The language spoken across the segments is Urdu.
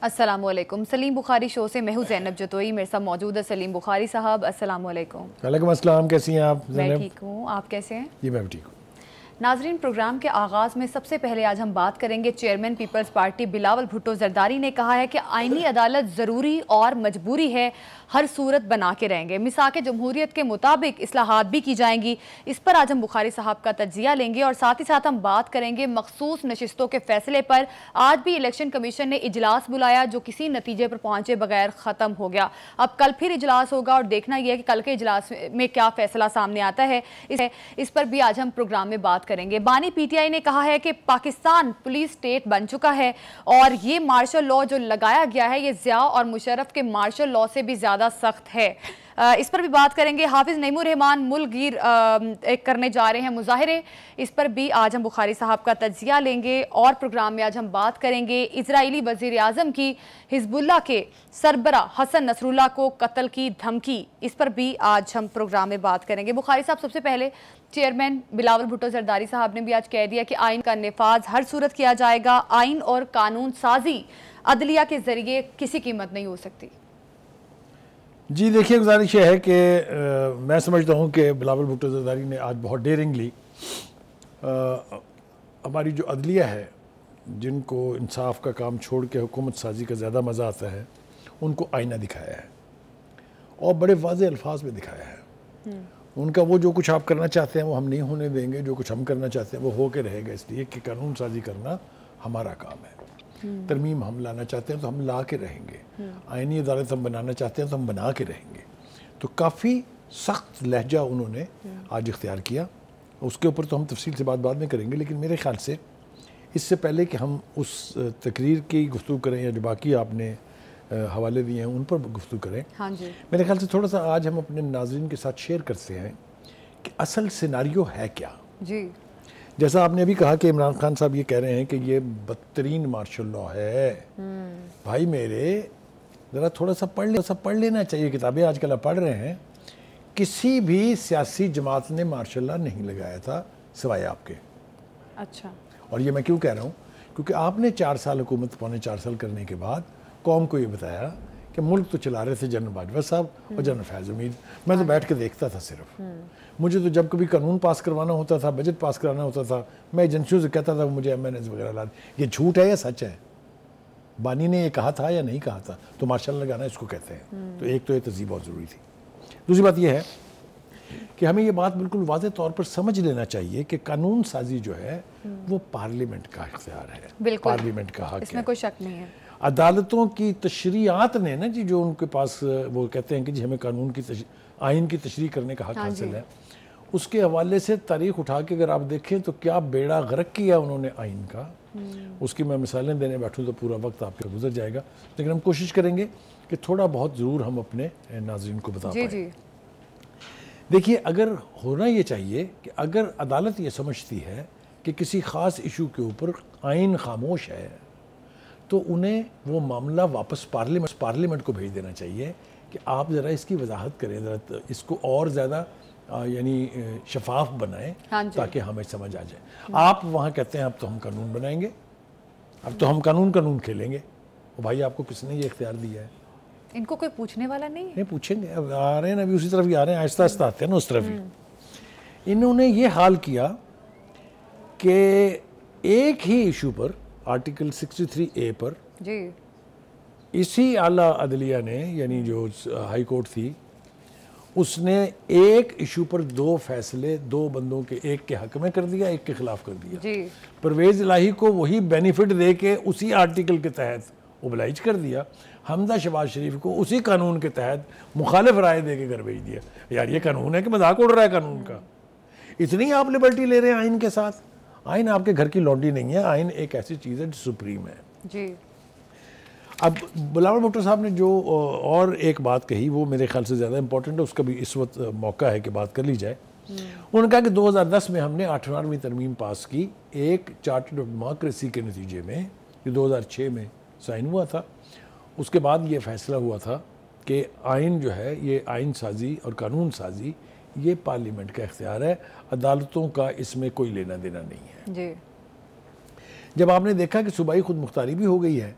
السلام علیکم. سلیم بخاری شو سے میں ہوں زینب جتوئی. میرے ساتھ موجود ہے سلیم بخاری صاحب. السلام علیکم. وعلیکم السلام. کیسی ہیں آپ؟ میں ٹھیک ہوں, آپ کیسے ہیں؟ جی میں بھی ٹھیک ہوں. ناظرین, پروگرام کے آغاز میں سب سے پہلے آج ہم بات کریں گے چیئرمین پیپلز پارٹی بلاول بھٹو زرداری نے کہا ہے کہ آئینی عدالت ضروری اور مجبوری ہے, ہر صورت بنا کے رہیں گے. میثاق جمہوریت کے مطابق اصلاحات بھی کی جائیں گی. اس پر آج ہم بخاری صاحب کا تجزیہ لیں گے اور ساتھ ہی ساتھ ہم بات کریں گے مخصوص نشستوں کے فیصلے پر. آج بھی الیکشن کمیشن نے اجلاس بلایا جو کسی نتیجے پر پہنچے بغیر ختم ہو گیا. اب کل پھر اجلاس ہوگا اور دیکھنا یہ ہے کہ کل کے اجلاس میں کیا فیصلہ سامنے آتا ہے. اس پر بھی آج ہم پروگرام میں بات کریں گے. بانی پی ٹی آئی نے کہا ہے کہ پاکستان پولیس سٹیٹ بن چکا ہے اور یہ مارشل لاء جو لگایا گیا ہے یہ ضیاء اور مشرف کے مارشل لاء سے بھی زیادہ سخت ہے. اس پر بھی بات کریں گے. حافظ نعیم الرحمان ملک گیر کرنے جا رہے ہیں مظاہرے, اس پر بھی آج ہم بخاری صاحب کا تجزیہ لیں گے. اور پروگرام میں آج ہم بات کریں گے اسرائیلی وزیر اعظم کی حزب اللہ کے سربراہ حسن نصر اللہ کو قتل کی دھمکی, اس پر بھی آج ہم پروگرام میں بات کریں گے. بخاری صاحب, سب سے پہلے چیئرمین بلاول بھٹو زرداری صاحب نے بھی آج کہہ دیا کہ آئین کا نفاذ ہر صورت کیا جائے گا. آئین اور قانون سازی عدلیہ کے ذریعے کسی قیمت نہیں ہو سکتی. جی دیکھیے, گزارش یہ ہے کہ میں سمجھتا ہوں کہ بلاول بھٹو زرداری نے آج بہت ڈیرنگلی ہماری جو عدلیہ ہے, جن کو انصاف کا کام چھوڑ کے حکومت سازی کا زیادہ مزہ آتا ہے, ان کو آئینہ دکھایا ہے اور بڑے واضح الفاظ میں دکھایا ہے. ان کا وہ جو کچھ آپ کرنا چاہتے ہیں وہ ہم نہیں ہونے دیں گے, جو کچھ ہم کرنا چاہتے ہیں وہ ہو کے رہے گا, اس لیے کہ قانون سازی کرنا ہمارا کام ہے. ترمیم ہم لانا چاہتے ہیں تو ہم لا کے رہیں گے, آئینی عدالت ہم بنانا چاہتے ہیں تو ہم بنا کے رہیں گے. تو کافی سخت لہجہ انہوں نے آج اختیار کیا. اس کے اوپر تو ہم تفصیل سے بعد میں کریں گے, لیکن میرے خیال سے اس سے پہلے کہ ہم اس تقریر کی گفتگو کریں یا جو باقی آپ نے حوالے دیے ہیں ان پر گفتگو کریں, میرے خیال سے تھوڑا سا آج ہم اپنے ناظرین کے ساتھ شیئر کرتے ہیں کہ اصل سیناریو ہے کیا. جی, جیسا آپ نے ابھی کہا کہ عمران خان صاحب یہ کہہ رہے ہیں کہ یہ بدترین مارشل لاء ہے. بھائی میرے, ذرا تھوڑا سا پڑھ لینا چاہیے کتابیں. آج کل آپ پڑھ رہے ہیں, کسی بھی سیاسی جماعت نے مارشل لاء نہیں لگایا تھا سوائے آپ کے. اچھا, اور یہ میں کیوں کہہ رہا ہوں, کیونکہ آپ نے 4 سال حکومت, پونے 4 سال کرنے کے بعد قوم کو یہ بتایا کہ ملک تو چلا رہے تھے جنرل باجوہ صاحب اور جنرل فیض امید. میں تو بیٹھ کے دیکھتا تھا صرف. مجھے تو جب کبھی قانون پاس کروانا ہوتا تھا, بجٹ پاس کرانا ہوتا تھا, میں ایجنسیوں سے کہتا تھا مجھے MNS وغیرہ لا دیں. یہ جھوٹ ہے یا سچ ہے؟ بانی نے یہ کہا تھا یا نہیں کہا تھا؟ تو مارشل لگانا اس کو کہتے ہیں. تو ایک تو یہ تہذیب بہت ضروری تھی. دوسری بات یہ ہے کہ ہمیں یہ بات بالکل واضح طور پر سمجھ لینا چاہیے کہ قانون سازی جو ہے وہ پارلیمنٹ کا اختیار ہے, پارلیمنٹ کا حق ہے, اس میں کوئی شک نہیں ہے. عدالتوں کی تشریعات نے نا جی, جو ان کے پاس وہ کہتے ہیں کہ جی ہمیں قانون کی آئین کی تشریح کرنے کا حق حاصل ہے, اس کے حوالے سے تاریخ اٹھا کے اگر آپ دیکھیں تو کیا بیڑا غرق کیا انہوں نے آئین کا. اس کی میں مثالیں دینے بیٹھوں تو پورا وقت آپ کا گزر جائے گا, لیکن ہم کوشش کریں گے کہ تھوڑا بہت ضرور ہم اپنے ناظرین کو بتا پائیں. دیکھیے, اگر ہونا یہ چاہیے کہ اگر عدالت یہ سمجھتی ہے کہ کسی خاص ایشو کے اوپر آئین خاموش ہے تو انہیں وہ معاملہ واپس پارلیمنٹ کو بھیج دینا چاہیے کہ آپ ذرا اس کی وضاحت کریں, ذرا اس کو اور زیادہ یعنی شفاف بنائیں تاکہ ہمیں سمجھ آ جائے. آپ وہاں کہتے ہیں اب تو ہم قانون بنائیں گے, اب تو ہم قانون کھیلیں گے. بھائی آپ کو کس نے یہ اختیار دیا ہے؟ ان کو کوئی پوچھنے والا نہیں ہے. نہیں پوچھیں گے, اب آ رہے ہیں ابھی اسی طرف ہی آ رہے ہیں, آہستہ آہستہ آتے ہیں نا اس طرف ہی. انہوں نے یہ حال کیا کہ ایک ہی ایشو پر, آرٹیکل 63A پر, اسی اعلیٰ عدلیہ نے یعنی جو ہائی کورٹ تھی اس نے ایک ایشو پر 2 فیصلے 2 بندوں کے, ایک کے حق میں کر دیا, ایک کے خلاف کر دیا. پرویز الہی کو وہی بینیفٹ دے کے اسی آرٹیکل کے تحت اوبلائج کر دیا, حمزہ شہباز شریف کو اسی قانون کے تحت مخالف رائے دے کے گھر بھیج دیا. یار یہ قانون ہے کہ مذاق اڑ رہا ہے قانون کا. اتنی آپ لبرٹی لے رہے ہیں آئین کے ساتھ. آئین آپ کے گھر کی لونڈی نہیں ہے, آئین ایک ایسی چیز ہے جو سپریم ہے. اب بلاول بھٹو صاحب نے جو اور ایک بات کہی وہ میرے خیال سے زیادہ امپورٹنٹ ہے, اس کا بھی اس وقت موقع ہے کہ بات کر لی جائے. انہوں نے کہا کہ 2010 میں ہم نے 18ویں ترمیم پاس کی ایک چارٹر آف ڈیموکریسی کے نتیجے میں, جو 2006 میں سائن ہوا تھا. اس کے بعد یہ فیصلہ ہوا تھا کہ آئین جو ہے یہ آئین سازی اور قانون سازی یہ پارلیمنٹ کا اختیار ہے, عدالتوں کا اس میں کوئی لینا دینا نہیں ہے. جب آپ نے دیکھا کہ صوبائی خود مختاری بھی ہو گئی ہے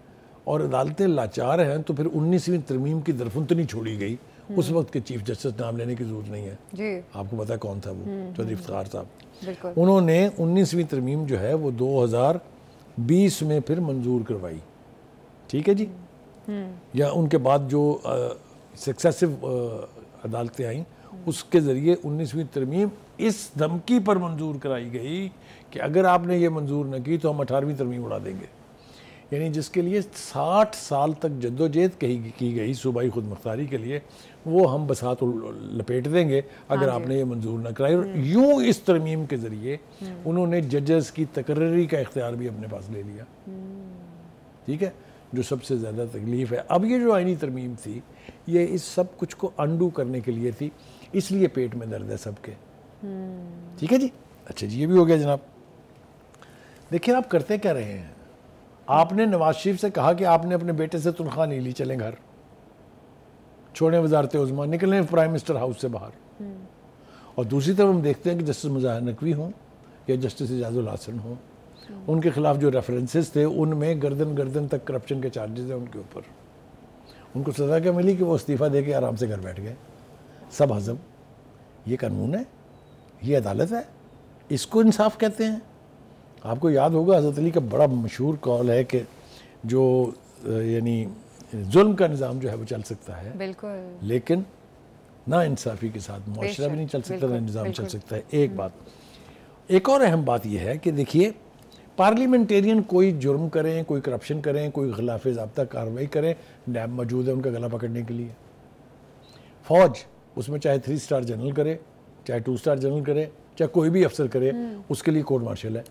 اور عدالتیں لاچار ہیں تو پھر 19ویں ترمیم کی درفن تو نہیں چھوڑی گئی. اس وقت کے چیف جسٹس نام لینے کی ضرورت نہیں ہے, آپ کو پتا کون تھا وہ, چودھری افتخار صاحب. انہوں نے 19ویں ترمیم جو ہے وہ 2020 میں پھر منظور کروائی, ٹھیک ہے جی. یا ان کے بعد جو سکسیسو عدالتیں آئیں اس کے ذریعے 19ویں ترمیم اس دھمکی پر منظور کرائی گئی کہ اگر آپ نے یہ منظور نہ کی تو ہم 18ویں ترمیم اڑا دیں گے. یعنی جس کے لیے 60 سال تک جدوجہد کی گئی صوبائی خود مختاری کے لیے, وہ ہم بساط لپیٹ دیں گے اگر آپ نے یہ منظور نہ کرائی. اور یوں اس ترمیم کے ذریعے انہوں نے ججز کی تقرری کا اختیار بھی اپنے پاس لے لیا, ٹھیک ہے, جو سب سے زیادہ تکلیف ہے. اب یہ جو آئینی ترمیم تھی یہ اس سب کچھ کو انڈو کرنے کے لیے تھی, اس لیے پیٹ میں درد ہے سب کے, ٹھیک ہے جی. اچھا جی, یہ بھی ہو گیا جناب. دیکھیں آپ کرتے کیا رہے ہیں, آپ نے نواز شریف سے کہا کہ آپ نے اپنے بیٹے سے تنخواہ نہیں لی, چلیں گھر, چھوڑیں وزارت عظمیٰ, نکلیں پرائم منسٹر ہاؤس سے باہر. اور دوسری طرف ہم دیکھتے ہیں کہ جسٹس مظاہر نقوی ہوں یا جسٹس اعجاز الحسن ہوں, ان کے خلاف جو ریفرنسز تھے ان میں گردن تک کرپشن کے چارجز ہیں ان کے اوپر. ان کو سزا کیا ملی کہ وہ استعفیٰ دے کے آرام سے گھر بیٹھ گئے, سب ہضم. یہ قانون ہے, یہ عدالت ہے, اس کو انصاف کہتے ہیں. آپ کو یاد ہوگا حضرت علی کا بڑا مشہور قول ہے کہ جو یعنی ظلم کا نظام جو ہے وہ چل سکتا ہے بالکل, لیکن نا انصافی کے ساتھ معاشرہ بھی نہیں چل سکتا, نہ نظام چل سکتا ہے. ایک بات, ایک اور اہم بات یہ ہے کہ دیکھیے پارلیمنٹیرین کوئی جرم کریں, کوئی کرپشن کریں, کوئی خلاف ضابطہ کارروائی کریں, نیب موجود ہے ان کا گلا پکڑنے کے لیے. فوج اس میں چاہے 3 سٹار جنرل کرے, چاہے 2 سٹار جنرل کرے, چاہے کوئی بھی افسر کرے, اس کے لیے کورٹ مارشل ہے.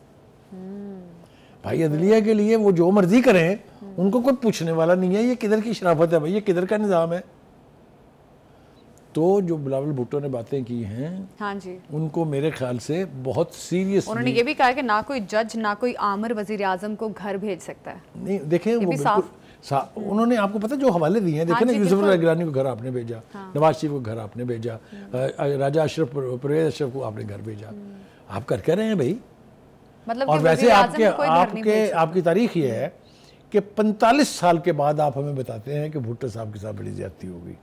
بھائی عدلیہ کے لیے وہ جو مرضی کریں, ان کو کوئی پوچھنے والا نہیں ہے یہ کدھر کی شرافت ہے, بھائی یہ کدھر کا نظام ہے. تو جو بلاول بھٹو نے باتیں کی ہیں ان کو میرے خیال سے بہت سیریس, انہوں نے یہ بھی کہا کہ نہ کوئی جج نہ کوئی آمر وزیر اعظم کو گھر بھیج سکتا ہے. نہیں دیکھیں وہ بالکل انہوں نے آپ کو پتہ جو حوالے دیے ہیں, دیکھیں نا یوسف اللہ گیلانی کو گھر آپ نے بھیجا, نواز شریف کو گھر آپ نے بھیجا, راجہ اشرف پرویز اشرف کو آپ نے گھر بھیجا. آپ کر کہہ رہے ہیں بھائی. اور ویسے آپ کی تاریخ یہ ہے کہ 45 سال کے بعد آپ ہمیں بتاتے ہیں کہ بھٹو صاحب کے ساتھ بڑی زیادتی ہو گئی,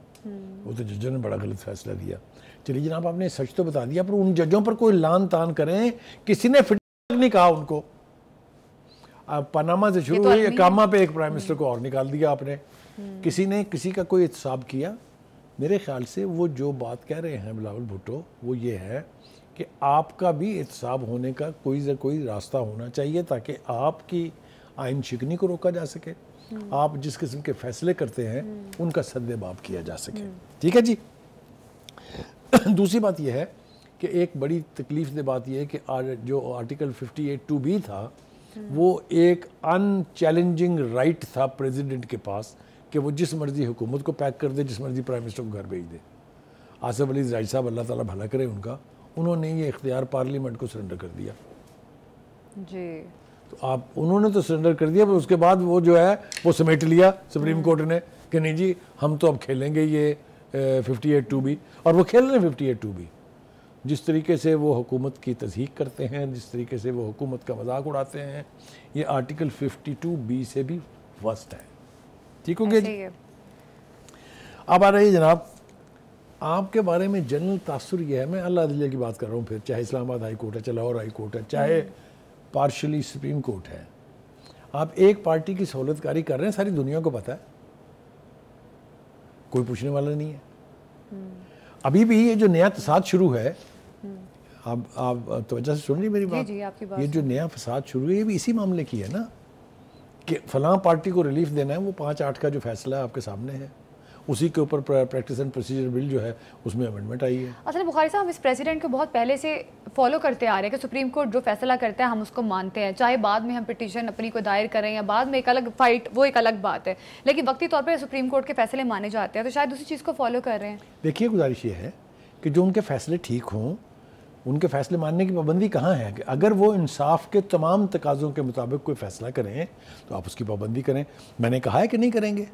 وہ تو ججوں نے بڑا غلط فیصلہ دیا. چلیے جناب آپ نے سچ تو بتا دیا, پر ان ججوں پر کوئی لان تان کریں, کسی نے فٹ نہیں کہا ان کو. پاناما سے شروع ہوئی, اقامہ پہ ایک پرائم منسٹر کو اور نکال دیا آپ نے, کسی نے کسی کا کوئی احتساب کیا. میرے خیال سے وہ جو بات کہہ رہے ہیں بلاول بھٹو وہ یہ ہے کہ آپ کا بھی احتساب ہونے کا کوئی راستہ ہونا چاہیے تاکہ آپ کی آئین شکنی کو روکا جا سکے, آپ جس قسم کے فیصلے کرتے ہیں ان کا سد باب کیا جا سکے, ٹھیک ہے جی. دوسری بات یہ ہے کہ ایک بڑی تکلیف دہ بات یہ ہے کہ جو آرٹیکل 58(2)B تھا وہ ایک ان چیلنجنگ رائٹ تھا پریزیڈنٹ کے پاس کہ وہ جس مرضی حکومت کو پیک کر دے, جس مرضی پرائم منسٹر کو گھر بھیج دے. آصف علی زراری صاحب اللہ تعالیٰ بھلا کرے ان کا, انہوں نے یہ اختیار پارلیمنٹ کو سرنڈر کر دیا جی. تو انہوں نے تو سرنڈر کر دیا, پر اس کے بعد وہ جو ہے وہ سمیٹ لیا سپریم کورٹ نے کہ نہیں جی ہم تو اب کھیلیں گے یہ 58(2)B, اور وہ کھیل رہے ہیں 58(2)B. جس طریقے سے وہ حکومت کی تضحیق کرتے ہیں, جس طریقے سے وہ حکومت کا مذاق اڑاتے ہیں, یہ آرٹیکل 52(B) سے بھی ورسٹ ہے. ٹھیک ہو گیا جی. اب آ رہی ہے جناب آپ کے بارے میں جنرل تاثر یہ ہے, میں اللہ عدلیہ کی بات کر رہا ہوں, پھر چاہے اسلام آباد ہائی کورٹ ہے, چاہے لاہور ہائی کورٹ ہے, چاہے پارشلی سپریم کورٹ ہے, آپ ایک پارٹی کی سہولت کاری کر رہے ہیں, ساری دنیا کو پتہ ہے, کوئی پوچھنے والا نہیں ہے. ابھی بھی یہ جو نیا فساد شروع ہے, آپ توجہ سے سن رہی میری بات, یہ جو نیا فساد شروع ہے یہ بھی اسی معاملے کی ہے نا کہ فلاں پارٹی کو ریلیف دینا ہے. وہ 5-8 کا جو فیصلہ ہے آپ کے سامنے ہے, اسی کے اوپر پریکٹس اینڈ پروسیجر بل جو ہے اس میں امینڈمنٹ آئی ہے. اصل بخاری صاحب اس پریزیڈنٹ کو بہت پہلے سے فالو کرتے آ رہے ہیں کہ سپریم کورٹ جو فیصلہ کرتا ہے ہم اس کو مانتے ہیں, چاہے بعد میں ہم پٹیشن اپنی کو دائر کریں یا بعد میں ایک الگ فائٹ, وہ ایک الگ بات ہے, لیکن وقتی طور پر سپریم کورٹ کے فیصلے مانے جاتے ہیں, تو شاید اسی چیز کو فالو کر رہے ہیں. دیکھیے گزارش یہ ہے کہ جو ان کے فیصلے ٹھیک ہوں, ان کے فیصلے ماننے کی پابندی کہاں ہے کہ اگر وہ انصاف کے تمام تقاضوں کے مطابق کوئی فیصلہ کریں تو آپ اس کی پابندی کریں. میں نے کہا ہے کہ نہیں کریں گے,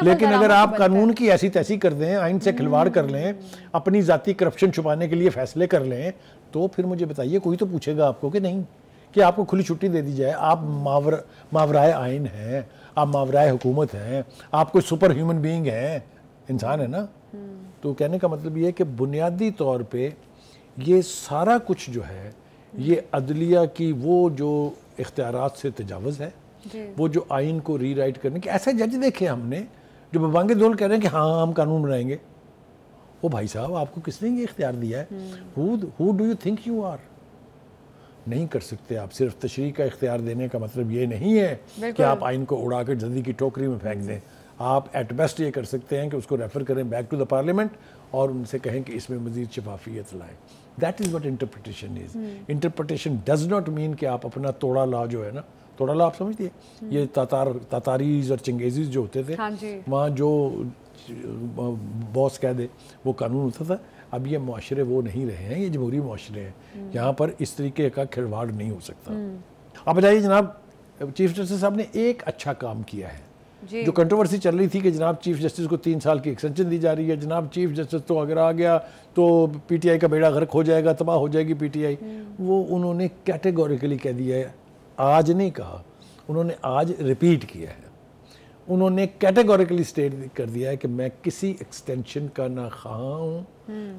لیکن اگر آپ قانون کی ایسی تیسی کر دیں, آئین سے کھلواڑ کر لیں, اپنی ذاتی کرپشن چھپانے کے لیے فیصلے کر لیں, تو پھر مجھے بتائیے کوئی تو پوچھے گا آپ کو کہ نہیں کہ آپ کو کھلی چھٹی دے دی جائے. آپ ماورائے آئین ہیں, آپ ماورائے حکومت ہیں, آپ کوئی سپر ہیومن بینگ ہیں, انسان ہے نا. تو کہنے کا مطلب یہ ہے کہ بنیادی طور پہ یہ سارا کچھ جو ہے یہ عدلیہ کی وہ جو اختیارات سے تجاوز ہے, وہ جو آئین کو ری رائٹ کرنے کے. ایسے جج دیکھے ہم نے جو ببانگ دول کہہ رہے ہیں کہ ہاں ہم قانون بنائیں گے. وہ بھائی صاحب آپ کو کس نے یہ اختیار دیا ہے؟ who do you think you are؟ نہیں کر سکتے آپ. صرف تشریح کا اختیار دینے کا مطلب یہ نہیں ہے کہ آپ آئین کو اڑا کر جلدی کی ٹوکری میں پھینک دیں. آپ ایٹ بیسٹ یہ کر سکتے ہیں کہ اس کو ریفر کریں بیک ٹو دا پارلیمنٹ اور ان سے کہیں کہ اس میں مزید شفافیت لائیں. That is what interpretation is. Interpretation does not mean کہ آپ اپنا توڑا لا جو ہے نا, توڑا لا آپ سمجھتے ہیں, یہ تاتاریز اور چنگیزیز جو ہوتے تھے وہاں جو باس کہہ دے وہ قانون ہوتا تھا. اب یہ معاشرے وہ نہیں رہے ہیں, یہ جمہوری معاشرے ہیں, یہاں پر اس طریقے کا کھلواڑ نہیں ہو سکتا. اب بتائیے جناب, چیف جسٹس صاحب نے ایک اچھا کام کیا ہے. جو کنٹروورسی چل رہی تھی کہ جناب چیف جسٹس کو 3 سال کی ایکسٹینشن دی جا رہی ہے, جناب چیف جسٹس تو اگر آ گیا تو پی ٹی آئی کا بیڑا غرق ہو جائے گا, تباہ ہو جائے گی پی ٹی آئی. وہ انہوں نے کیٹیگوریکلی کہہ دیا ہے, آج نہیں کہا, انہوں نے آج ریپیٹ کیا ہے. انہوں نے کیٹیگوریکلی سٹیٹ کر دیا ہے کہ میں کسی ایکسٹینشن کا نہ خواہاں ہوں,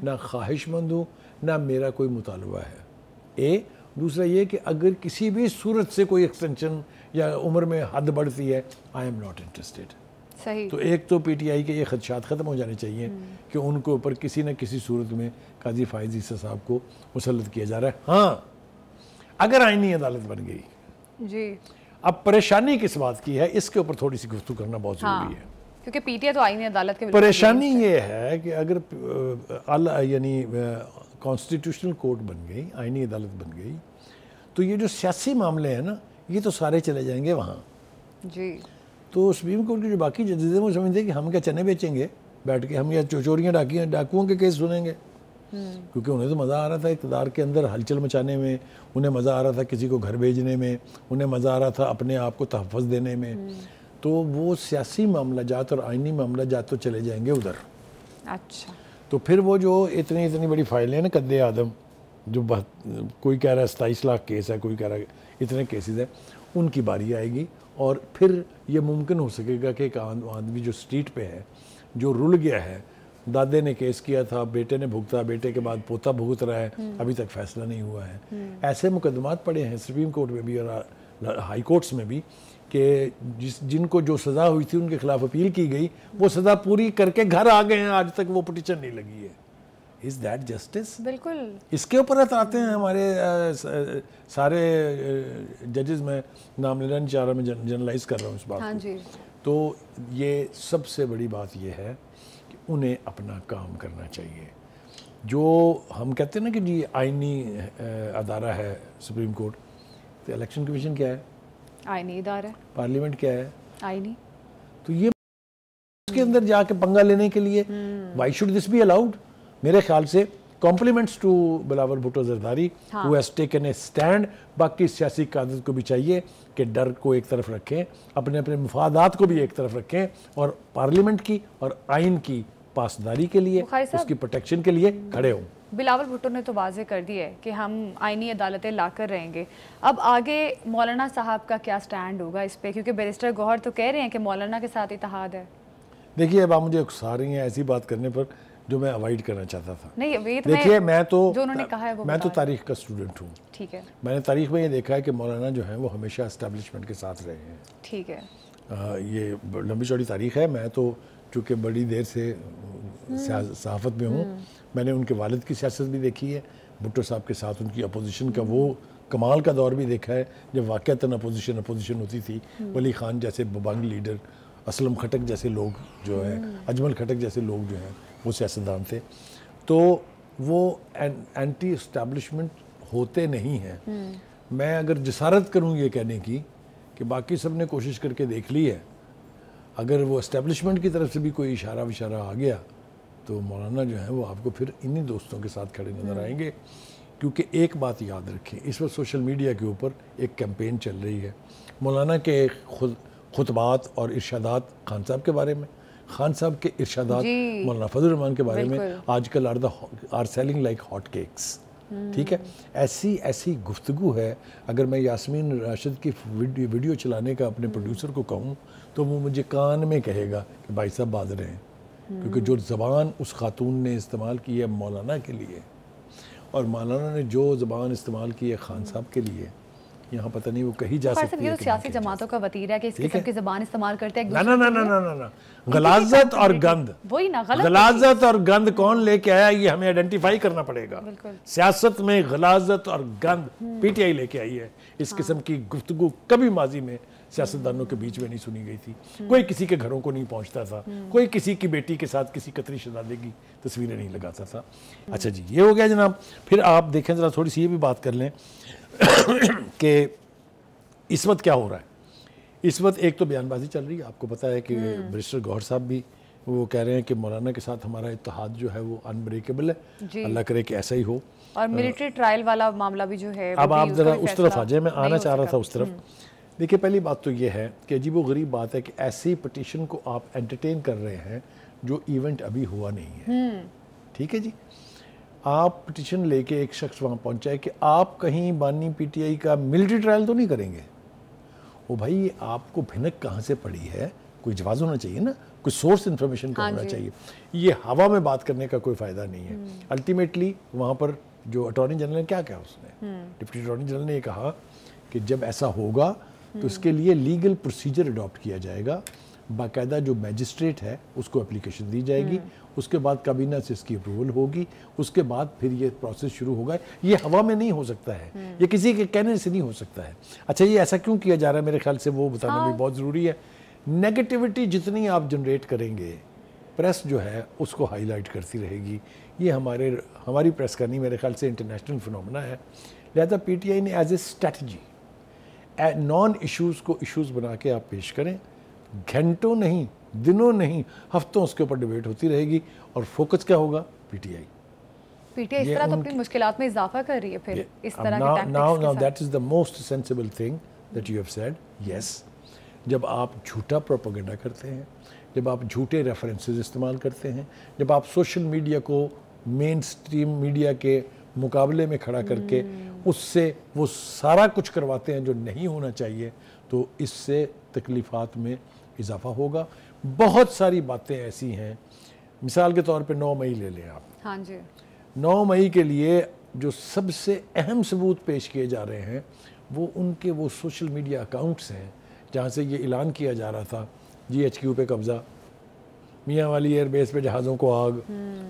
نہ خواہش مند ہوں, نہ میرا کوئی مطالبہ ہے. دوسرا یہ کہ اگر کسی بھی صورت سے کوئی ایکسٹینشن یا عمر میں حد بڑھتی ہے, آئی ایم ناٹ انٹرسٹیڈ. صحیح. تو ایک تو پی ٹی آئی کے یہ خدشات ختم ہو جانے چاہیے کہ ان کے اوپر کسی نہ کسی صورت میں قاضی فائز عیسیٰ صاحب کو مسلط کیا جا رہا ہے. ہاں اگر آئینی عدالت بن گئی, جی اب پریشانی کس بات کی ہے, اس کے اوپر تھوڑی سی گفتگو کرنا بہت ضروری ہے. کیونکہ پی ٹی آئی تو آئینی عدالت کے پریشانی یہ ہے کہ اگر یعنی کانسٹیٹیوشنل کورٹ بن گئی, آئینی عدالت بن گئی, تو یہ جو سیاسی معاملے ہیں نا یہ تو سارے چلے جائیں گے وہاں. جی. تو سپریم کورٹ کے جو باقی ججز ہیں وہ سمجھتے ہیں کہ ہم کیا چنے بیچیں گے بیٹھ کے, ہم یا چوریاں ڈاکوؤں کے کیس سنیں گے, کیونکہ انہیں تو مزہ آ رہا تھا اقتدار کے اندر ہلچل مچانے میں, انہیں مزہ آ رہا تھا کسی کو گھر بھیجنے میں, انہیں مزہ آ رہا تھا اپنے آپ کو تحفظ دینے میں. تو وہ سیاسی معاملہ جات اور آئینی معاملہ جات تو چلے جائیں گے ادھر. اچھا. تو پھر وہ جو اتنی بڑی فائلیں ہیں نا قد آدم, جو کوئی کہہ رہا ہے 27 لاکھ کیس ہے, کوئی کہہ رہا ہے اتنے کیسز ہیں, ان کی باری آئے گی. اور پھر یہ ممکن ہو سکے گا کہ ایک آدمی جو سٹریٹ پہ ہے, جو رل گیا ہے, دادے نے کیس کیا تھا, بیٹے نے بھگتا, بیٹے کے بعد پوتا بھگت رہا ہے, ابھی تک فیصلہ نہیں ہوا ہے. ایسے مقدمات پڑے ہیں سپریم کورٹ میں بھی اور ہائی کورٹس میں بھی کہ جن کو جو سزا ہوئی تھی ان کے خلاف اپیل کی گئی, وہ سزا پوری کر کے گھر آ گئے ہیں, آج تک وہ پٹیشن نہیں لگی ہے. Is that justice؟ بالکل. اس کے اوپر آتے ہیں ہمارے سارے ججز, میں نام لینا نہیں چاہ رہا, میں جنرلائز کر رہا ہوں اس بات کو. تو یہ سب سے بڑی بات یہ ہے کہ انہیں اپنا کام کرنا چاہیے. جو ہم کہتے ہیں نا کہ جی آئینی ادارہ ہے سپریم کورٹ, تو الیکشن کمیشن کیا ہے؟ آئینی ادارہ. پارلیمنٹ کیا ہے؟ آئینی. تو یہ اس کے اندر جا کے پنگا لینے کے لیے why should this be allowed? میرے خیال سے compliments to Bilawal Bhutto Zardari who has taken a stand. باقی سیاسی قیادت کو بھی چاہیے کہ ڈر کو ایک طرف رکھیں, اپنے مفادات کو بھی ایک طرف رکھیں, اور پارلیمنٹ کی اور آئین کی پاسداری کے لیے, اس کی پروٹیکشن کے لیے کھڑے ہوں. بلاول بھٹو نے تو واضح کر دی ہے کہ ہم آئینی عدالتیں لا کر رہیں گے. اب آگے مولانا صاحب کا کیا سٹینڈ ہوگا اس پہ, کیونکہ بیرسٹر گوہر تو کہہ رہے ہیں کہ مولانا کے ساتھ اتحاد ہے. دیکھیے اب آپ مجھے اکسا رہی ہیں ایسی بات کرنے پر جو میں اوائڈ کرنا چاہتا تھا. نہیں دیکھیے میں تو تاریخ کا اسٹوڈنٹ ہوں. ٹھیک ہے. میں نے تاریخ میں یہ دیکھا ہے کہ مولانا جو ہیں وہ ہمیشہ اسٹیبلشمنٹ کے ساتھ رہے ہیں. ٹھیک ہے. یہ لمبی چوڑی تاریخ ہے. میں تو چونکہ بڑی دیر سے صحافت میں ہوں, میں نے ان کے والد کی سیاست بھی دیکھی ہے, بھٹو صاحب کے ساتھ ان کی اپوزیشن کا وہ کمال کا دور بھی دیکھا ہے جب واقعتاً اپوزیشن ہوتی تھی. ولی خان جیسے ببانگ لیڈر, اسلم کھٹک جیسے لوگ جو ہیں, اجمل کھٹک جیسے لوگ جو ہیں وہ سیاستدان تھے. تو وہ اینٹی اسٹیبلشمنٹ ہوتے نہیں ہیں. میں اگر جسارت کروں یہ کہنے کی کہ باقی سب نے کوشش کر کے دیکھ لی ہے, اگر وہ اسٹیبلشمنٹ کی طرف سے بھی کوئی اشارہ وشارہ آ گیا تو مولانا جو ہیں وہ آپ کو پھر انہی دوستوں کے ساتھ کھڑے نظر آئیں گے. کیونکہ ایک بات یاد رکھیں, اس وقت سوشل میڈیا کے اوپر ایک کیمپین چل رہی ہے مولانا کے خطبات اور ارشادات خان صاحب کے بارے میں, خان صاحب کے ارشادات مولانا فضل الرحمان کے بارے میں آج کل are selling like hot cakes. ٹھیک ہے. ایسی گفتگو ہے. اگر میں یاسمین راشد کی ویڈیو چلانے کا اپنے پروڈیوسر کو کہوں تو وہ مجھے کان میں کہے گا کہ بھائی صاحب باز رہے ہیں, کیونکہ جو زبان اس خاتون نے استعمال کی ہے مولانا کے لیے, اور مولانا نے جو زبان استعمال کی ہے خان صاحب کے لیے, یہاں پتہ نہیں وہ کہیں جا سکتی ہے. یہ تو سیاسی جماعتوں کا وتیرہ ہے کہ اس قسم کی زبان استعمال کرتے ہیں. نا غلاظت اور گند, وہی نا غلط. غلاظت اور گند کون لے کے آیا یہ ہمیں آئیڈینٹیفائی کرنا پڑے گا. سیاست میں غلاظت اور گند پی ٹی آئی لے کے آئی ہے. اس قسم کی گفتگو کبھی ماضی میں سیاستدانوں کے بیچ میں نہیں سنی گئی تھی. کوئی کسی کے گھروں کو نہیں پہنچتا تھا, کوئی کسی کی بیٹی کے ساتھ کسی قطری شہزادے کی تصویریں نہیں لگاتا تھا. اچھا جی, یہ ہو گیا جناب. پھر آپ دیکھیں ذرا تھوڑی سی یہ بھی بات کر لیں کہ اس وقت کیا ہو رہا ہے. اس وقت ایک تو بیان بازی چل رہی ہے. آپ کو پتہ ہے کہ بیرسٹر گوہر صاحب بھی وہ کہہ رہے ہیں کہ مولانا کے ساتھ ہمارا اتحاد جو ہے وہ انبریکیبل ہے. اللہ کرے کہ ایسا ہی ہو. اور ملٹری ٹرائل والا معاملہ بھی جو ہے, اب آپ ذرا اس طرف آ جائیں. میں آنا چاہ رہا تھا اس طرف. دیکھیں پہلی بات تو یہ ہے کہ عجیب و غریب بات ہے کہ ایسی پٹیشن کو آپ انٹرٹین کر رہے ہیں جو ایونٹ ابھی ہوا نہیں ہے. ٹھیک ہے جی, آپ پٹیشن لے کے ایک شخص وہاں پہنچا ہے کہ آپ کہیں بانی پی ٹی آئی کا ملٹری ٹرائل تو نہیں کریں گے. وہ بھائی آپ کو بھنک کہاں سے پڑی ہے, کوئی جواز ہونا چاہیے نا, کوئی سورس انفارمیشن کا ہونا چاہیے. یہ ہوا میں بات کرنے کا کوئی فائدہ نہیں ہے. الٹیمیٹلی وہاں پر جو اٹارنی جنرل نے کیا کہا, اس نے ڈپٹی اٹارنی جنرل نے یہ کہا کہ جب ایسا ہوگا تو اس کے لیے لیگل پروسیجر اڈاپٹ کیا جائے گا. باقاعدہ جو میجسٹریٹ ہے اس کو اپلیکیشن دی جائے گی, اس کے بعد کابینہ سے اس کی اپروول ہوگی, اس کے بعد پھر یہ پروسیس شروع ہوگا. یہ ہوا میں نہیں ہو سکتا ہے, یہ کسی کے کہنے سے نہیں ہو سکتا ہے. اچھا یہ ایسا کیوں کیا جا رہا ہے, میرے خیال سے وہ بتانا بھی بہت ضروری ہے. نیگیٹیوٹی جتنی آپ جنریٹ کریں گے پریس جو ہے اس کو ہائی لائٹ کرتی رہے گی. یہ ہماری پریس کا نہیں, میرے خیال سے انٹرنیشنل فنومنا ہے. لہذا پی ٹی آئی نے as a strategy naan issues کو ایشوز بنا کے آپ پیش کریں. گھنٹوں نہیں, دنوں نہیں, ہفتوں اس کے اوپر ڈیبیٹ ہوتی رہے گی. اور فوکس کیا ہوگا, P T I. P T I اس طرح تو اپنی مشکلات میں اضافہ کر رہی ہے پھر اس طرح کے tactics. Now that is the most sensible thing that you have said. Yes. جب آپ جھوٹا پروپیگنڈا کرتے ہیں, جب آپ جھوٹے ریفرنسز استعمال کرتے ہیں, جب آپ سوشل میڈیا کو مین سٹریم میڈیا کے مقابلے میں کھڑا کر کے اس سے وہ سارا کچھ کرواتے ہیں جو نہیں ہونا چاہیے, تو اس سے تکلیفات میں اضافہ ہوگا. بہت ساری باتیں ایسی ہیں, مثال کے طور پہ 9 مئی لے لیں آپ. ہاں جی, 9 مئی کے لیے جو سب سے اہم ثبوت پیش کیے جا رہے ہیں وہ ان کے وہ سوشل میڈیا اکاؤنٹس ہیں جہاں سے یہ اعلان کیا جا رہا تھا جی ایچ کیو پہ قبضہ, میاں والی ایئر بیس پہ جہازوں کو آگ,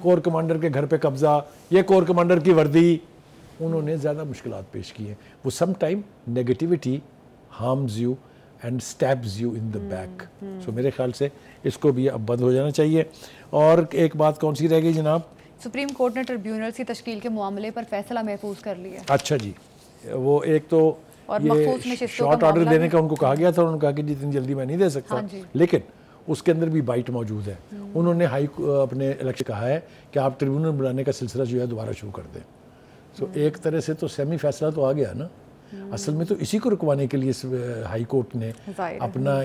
کور کمانڈر کے گھر پہ قبضہ, یہ کور کمانڈر کی وردی. انہوں نے زیادہ مشکلات پیش کی ہیں. وہ some time negativity harms you and stabs you in the back. So میرے خیال سے اس کو بھی اب بند ہو جانا چاہیے. اور ایک بات کون سی رہ گئی جناب, سپریم کورٹ نے ٹریبیونل کی تشکیل کے معاملے پر فیصلہ محفوظ کر لیا. اچھا جی, وہ ایک تو یہ شارٹ آرڈر دینے کا ان کو کہا گیا تھا, انہوں نے کہا کہ جتنی جلدی میں نہیں دے سکتا, لیکن اس کے اندر بھی بائٹ موجود ہے. انہوں نے اپنے الیکشن کہا ہے کہ آپ ٹریبیونل بنانے کا سلسلہ جو ہے دوبارہ شروع کر دیں. سو ایک طرح سے تو سیمی فیصلہ تو آ گیا نا. اصل میں تو اسی کو رکوانے کے لیے ہائی کورٹ نے اپنا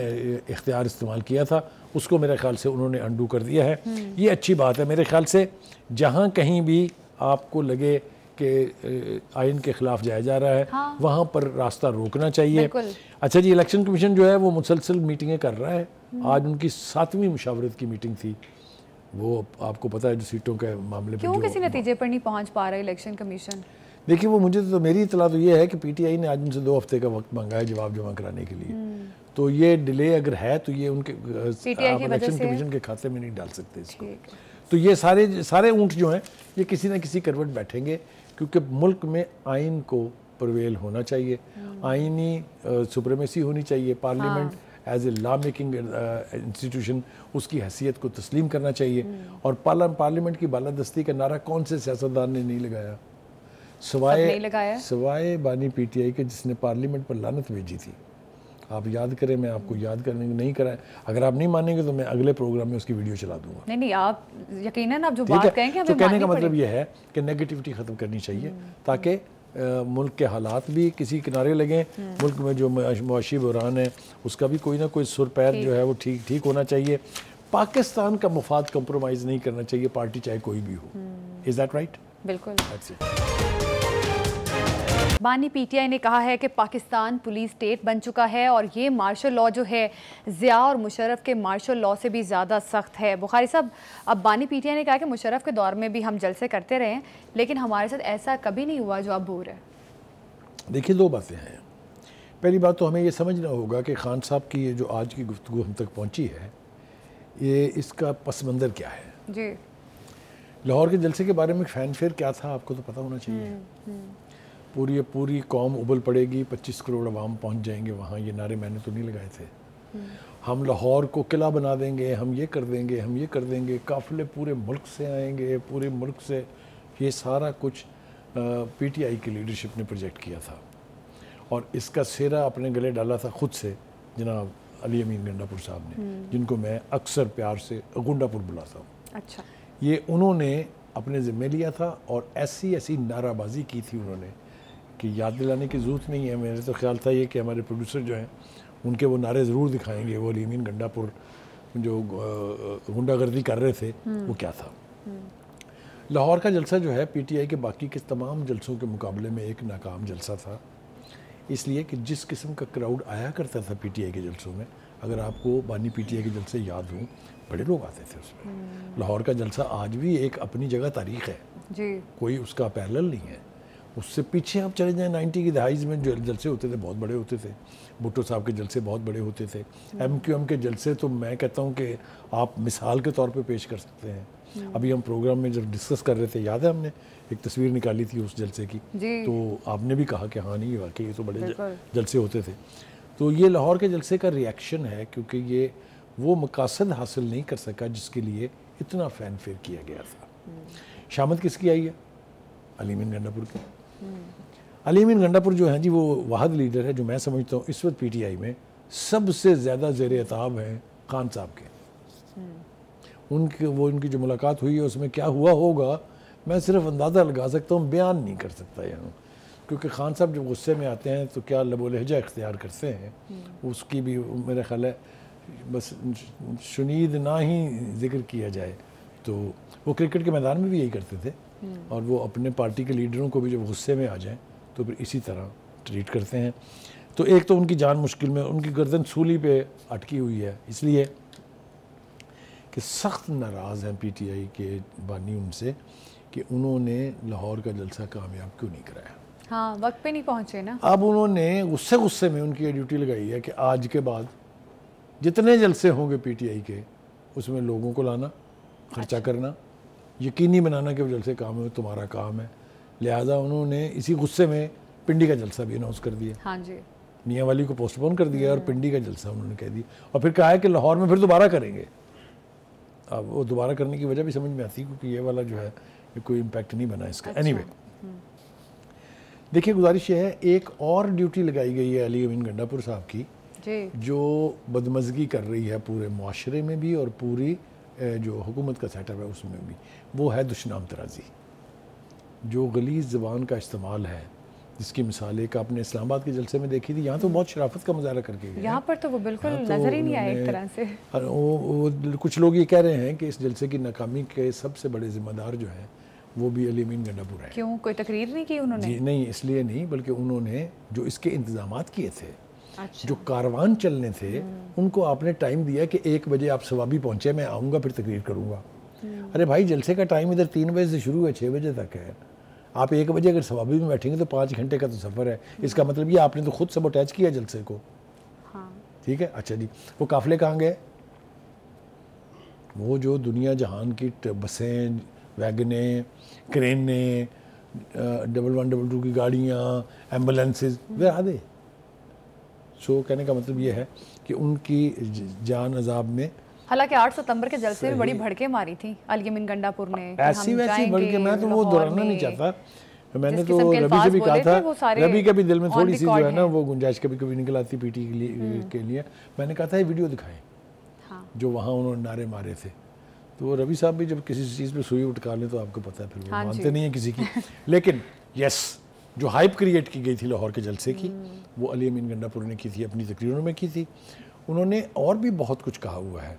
اختیار استعمال کیا تھا, اس کو میرے خیال سے انہوں نے انڈو کر دیا ہے. یہ اچھی بات ہے. میرے خیال سے جہاں کہیں بھی آپ کو لگے کہ آئین کے خلاف جایا جا رہا ہے وہاں پر راستہ روکنا چاہیے. اچھا جی, الیکشن کمیشن جو ہے وہ مسلسل میٹنگیں کر رہا ہے. آج ان کی 7ویں مشاورت کی میٹنگ تھی. وہ آپ کو پتہ ہے جو سیٹوں کے معاملے کیوں کسی نتیجے پر نہیں پہنچ پا رہا الیکشن کمیشن. دیکھیے وہ مجھے تو میری اطلاع تو یہ ہے کہ پی ٹی آئی نے آج ان سے 2 ہفتے کا وقت مانگا ہے جواب جمع کرانے کے لیے. تو یہ ڈیلے اگر ہے تو یہ ان کے الیکشن کمیشن کے کھاتے میں نہیں ڈال سکتے اس کو. تو یہ سارے اونٹ جو ہیں یہ کسی نہ کسی کروٹ بیٹھیں گے, کیونکہ ملک میں آئین کو پرویل ہونا چاہیے, آئینی سپریمیسی ہونی چاہیے. Parliament as a law making institution اس کی حیثیت کو تسلیم کرنا چاہیے. اور پارلیمنٹ کی بالادستی کا نعرہ کون سے سیاستدان نے نہیں لگایا سوائے بانی پی ٹی آئی کے, جس نے پارلیمنٹ پر لعنت بھیجی تھی. آپ یاد کریں, میں آپ کو یاد کرنے نہیں کرائیں. اگر آپ نہیں مانیں گے تو میں اگلے پروگرام میں اس کی ویڈیو چلا دوں گا. نہیں آپ یقیناً آپ جو بات کہیں گے تو کہنے کا مطلب یہ ہے کہ نیگیٹیوٹی ختم کرنی چاہیے تاکہ ملک کے حالات بھی کسی کنارے لگیں. ملک میں جو معاشی بحران ہے اس کا بھی کوئی نہ کوئی سر پیر جو ہے وہ ٹھیک ہونا چاہیے. پاکستان کا مفاد کمپرومائز نہیں کرنا چاہیے, پارٹی چاہے کوئی بھی ہو. Is that right? بالکل. بانی پی ٹی آئی نے کہا ہے کہ پاکستان پولیس اسٹیٹ بن چکا ہے اور یہ مارشل لاء جو ہے ضیاء اور مشرف کے مارشل لاء سے بھی زیادہ سخت ہے. بخاری صاحب، اب بانی پی ٹی آئی نے کہا کہ مشرف کے دور میں بھی ہم جلسے کرتے رہے ہیں لیکن ہمارے ساتھ ایسا کبھی نہیں ہوا جو اب ہو رہا ہے. دیکھیے، دو باتیں ہیں. پہلی بات تو ہمیں یہ سمجھنا ہوگا کہ خان صاحب کی یہ جو آج کی گفتگو ہم تک پہنچی ہے، یہ اس کا پس منظر کیا ہے. جی، لاہور کے جلسے کے بارے میں فین فیئر کیا تھا آپ کو تو پتہ ہونا چاہیے. پوری قوم ابل پڑے گی، 25 کروڑ عوام پہنچ جائیں گے وہاں. یہ نعرے میں نے تو نہیں لگائے تھے. ہم لاہور کو قلعہ بنا دیں گے، ہم یہ کر دیں گے، ہم یہ کر دیں گے. قافلے پورے ملک سے آئیں گے، پورے ملک سے. یہ سارا کچھ پی ٹی آئی کی لیڈرشپ نے پروجیکٹ کیا تھا اور اس کا سہرا اپنے گلے ڈالا تھا خود سے جناب علی امین گنڈا پور صاحب نے، جن کو میں اکثر پیار سے گنڈا پور بلاتا ہوں. اچھا، یہ انہوں نے اپنے ذمہ لیا تھا اور ایسی نعرہ بازی کی تھی انہوں نے کہ یاد دلانے کی ضرورت نہیں ہے. میرے تو خیال تھا یہ کہ ہمارے پروڈیوسر جو ہیں ان کے وہ نعرے ضرور دکھائیں گے. وہ علی امین گنڈا پور جو غنڈہ گردی کر رہے تھے وہ کیا تھا. لاہور کا جلسہ جو ہے پی ٹی آئی کے باقی کے تمام جلسوں کے مقابلے میں ایک ناکام جلسہ تھا، اس لیے کہ جس قسم کا کراؤڈ آیا کرتا تھا پی ٹی آئی کے جلسوں میں، اگر آپ کو بانی پی ٹی آئی کے جلسے یاد ہوں، بڑے لوگ آتے تھے اس میں. لاہور کا جلسہ آج بھی ایک اپنی جگہ تاریخ ہے، جی، کوئی اس کا پیرلل نہیں ہے. اس سے پیچھے آپ چلے جائیں 90 کی دہائی میں جو جلسے ہوتے تھے بہت بڑے ہوتے تھے. بھٹو صاحب کے جلسے بہت بڑے ہوتے تھے. ایم کیو ایم کے جلسے تو میں کہتا ہوں کہ آپ مثال کے طور پہ پیش کر سکتے ہیں. ابھی ہم پروگرام میں جب ڈسکس کر رہے تھے، یاد ہے ہم نے ایک تصویر نکالی تھی اس جلسے کی، تو آپ نے بھی کہا کہ ہاں نہیں واقعی یہ تو بڑے جلسے ہوتے تھے. تو یہ لاہور کے جلسے کا ریئیکشن ہے، کیونکہ یہ وہ مقاصد حاصل نہیں کر سکا جس کے لیے اتنا فین فیئر کیا گیا تھا. شامت کس کی آئی ہے؟ علی امین گنڈا پور کی. علی امین گنڈا پور جو ہیں جی وہ واحد لیڈر ہے جو میں سمجھتا ہوں اس وقت پی ٹی آئی میں سب سے زیادہ زیر عتاب ہیں خان صاحب کے. ان کی جو ملاقات ہوئی ہے اس میں کیا ہوا ہوگا میں صرف اندازہ لگا سکتا ہوں، بیان نہیں کر سکتا یہاں. کیونکہ خان صاحب جب غصے میں آتے ہیں تو کیا لب و لہجہ اختیار کرتے ہیں، اس کی بھی میرا خیال ہے بس شنید نہ ہی ذکر کیا جائے. تو وہ کرکٹ کے میدان میں بھی یہی کرتے تھے اور وہ اپنے پارٹی کے لیڈروں کو بھی جب غصے میں آ جائیں تو پھر اسی طرح ٹریٹ کرتے ہیں. تو ایک تو ان کی جان مشکل میں، ان کی گردن سولی پہ اٹکی ہوئی ہے، اس لیے کہ سخت ناراض ہیں پی ٹی آئی کے بانی ان سے کہ انہوں نے لاہور کا جلسہ کامیاب کیوں نہیں کرایا. ہاں، وقت پہ نہیں پہنچے نا. اب انہوں نے غصے میں ان کی ڈیوٹی لگائی ہے کہ آج کے بعد جتنے جلسے ہوں گے پی ٹی آئی کے اس میں لوگوں کو لانا، خرچہ کرنا، یقینی بنانا کہ وہ جلسے کام ہو تمہارا کام ہے. لہٰذا انہوں نے اسی غصے میں پنڈی کا جلسہ بھی اناؤنس کر دیا. ہاں جی، میاں والی کو پوسٹ پون کر دیا اور پنڈی کا جلسہ انہوں نے کہہ دیا اور پھر کہا ہے کہ لاہور میں پھر دوبارہ کریں گے. اب وہ دوبارہ کرنے کی وجہ بھی سمجھ میں آتی کیونکہ یہ والا جو ہے یہ کوئی امپیکٹ نہیں بنا اس کا. اینی وے، دیکھیے گزارش یہ ہے ایک اور ڈیوٹی لگائی گئی ہے علی امین گنڈا پور صاحب کی جو بدمزگی کر رہی ہے پورے معاشرے میں بھی اور پوری جو حکومت کا سیٹ اپ ہے اس میں بھی، وہ ہے دشنام ترازی. جو غلیظ زبان کا استعمال ہے جس کی مثال ایک آپ نے اسلام آباد کے جلسے میں دیکھی تھی. یہاں تو بہت شرافت کا مظاہرہ کر کے گئے، یہاں پر تو وہ بالکل نظر ہی نہیں آیا ایک طرح سے. کچھ لوگ یہ کہہ رہے ہیں کہ اس جلسے کی ناکامی کے سب سے بڑے ذمہ دار جو ہیں وہ بھی علی امین گنڈا پور ہے. کیوں، کوئی تقریر نہیں کی انہوں نے؟ جی نہیں، اس لیے نہیں، بلکہ انہوں نے جو اس کے انتظامات کیے تھے، جو کاروان چلنے تھے، ان کو آپ نے ٹائم دیا کہ 1 بجے آپ ثوابی پہنچے، میں آؤں گا پھر تقریر کروں گا. ارے بھائی جلسے کا ٹائم ادھر 3 بجے سے شروع ہے، 6 بجے تک ہے. آپ 1 بجے اگر ثوابی میں بیٹھیں گے تو 5 گھنٹے کا تو سفر ہے. اس کا مطلب یہ آپ نے تو خود سبوٹیج کیا جلسے کو. ٹھیک ہے، اچھا جی، وہ قافلے کہاں گئے؟ وہ جو دنیا جہان کی بسیں، ویگنیں، کرینیں، 1122 کی گاڑیاں، ایمبولینسز، وہ آدھے. سو کہنے کا مطلب یہ ہے کہ ان کی جان عذاب میں، حالانکہ 8 ستمبر کے جلسے میں بڑی بھڑکیں ماری تھیں علی امین گنڈا پور نے. ایسی ویسی بھڑکیں میں تو وہ دہرانا نہیں چاہتا. میں نے تو ربی سے بھی کہا تھا، ربی کے بھی دل میں تھوڑی سی جو ہے نا وہ گنجائش کبھی کبھی نکل آتی پی ٹی کے لیے. میں نے کہا تھا یہ ویڈیو دکھائیں جو وہاں انہوں نے نعرے مارے تھے. تو ربی صاحب بھی جب کسی چیز پہ سوئی اٹکا لیں تو آپ کو پتہ ہے پھر وہ مانتے نہیں ہیں کسی کی. لیکن یس، جو ہائپ کریٹ کی گئی تھی لاہور کے جلسے کی وہ علی امین گنڈا پور نے کی تھی، اپنی تقریروں میں کی تھی. انہوں نے اور بھی بہت کچھ کہا ہوا ہے.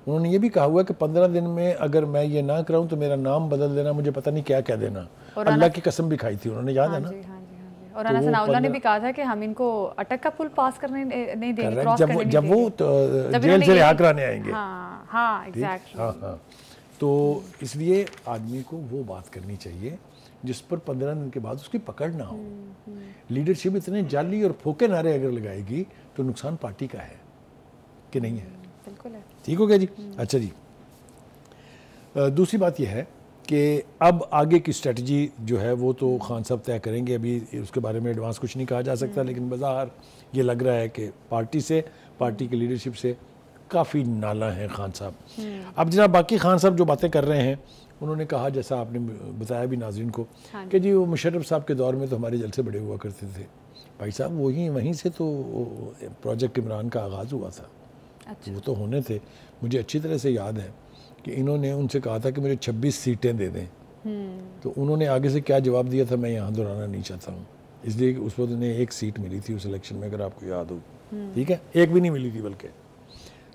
انہوں نے یہ بھی کہا ہوا ہے کہ 15 دن میں اگر میں یہ نہ کراؤں تو میرا نام بدل دینا، مجھے پتہ نہیں کیا کہہ دینا. اللہ کی قسم بھی کھائی تھی انہوں نے، یاد ہے نا. اور رانا ثناء اللہ نے بھی کہا تھا کہ ہم ان کو اٹک کا پل پاس کرنے نہیں دیں گے، کراس کرنے نہیں دیں گے جب وہ جیل سے رہا کرانے آئیں گے. ہاں ایگزیکٹلی. ہاں تو اس لیے آدمی کو وہ بات کرنی چاہیے جس پر 15 دن کے بعد اس کی پکڑ نہ ہو. لیڈرشپ اتنے جعلی اور پھوکے نعرے اگر لگائے گی تو نقصان پارٹی کا ہے کہ نہیں ہے؟ بالکل ہے. ٹھیک ہو گیا جی. اچھا جی، دوسری بات یہ ہے کہ اب آگے کی اسٹریٹجی جو ہے وہ تو خان صاحب طے کریں گے. ابھی اس کے بارے میں ایڈوانس کچھ نہیں کہا جا سکتا، لیکن بظاہر یہ لگ رہا ہے کہ پارٹی کی لیڈرشپ سے کافی نالا ہیں خان صاحب. اب جناب باقی خان صاحب جو باتیں کر رہے ہیں، انہوں نے کہا جیسا آپ نے بتایا بھی ناظرین کو کہ جی وہ مشرف صاحب کے دور میں تو ہمارے جلسے بڑے ہوا کرتے تھے. بھائی صاحب وہیں سے تو پروجیکٹ عمران کا آغاز ہوا تھا. وہ تو ہونے تھے. مجھے اچھی طرح سے یاد ہے کہ انہوں نے ان سے کہا تھا کہ مجھے 26 سیٹیں دے دیں. تو انہوں نے آگے سے کیا جواب دیا تھا میں یہاں دہرانا نہیں چاہتا ہوں، اس لیے کہ اس وقت انہیں 1 سیٹ ملی تھی اس الیکشن میں، اگر آپ کو یاد ہو. ٹھیک ہے، 1 بھی نہیں ملی تھی بلکہ.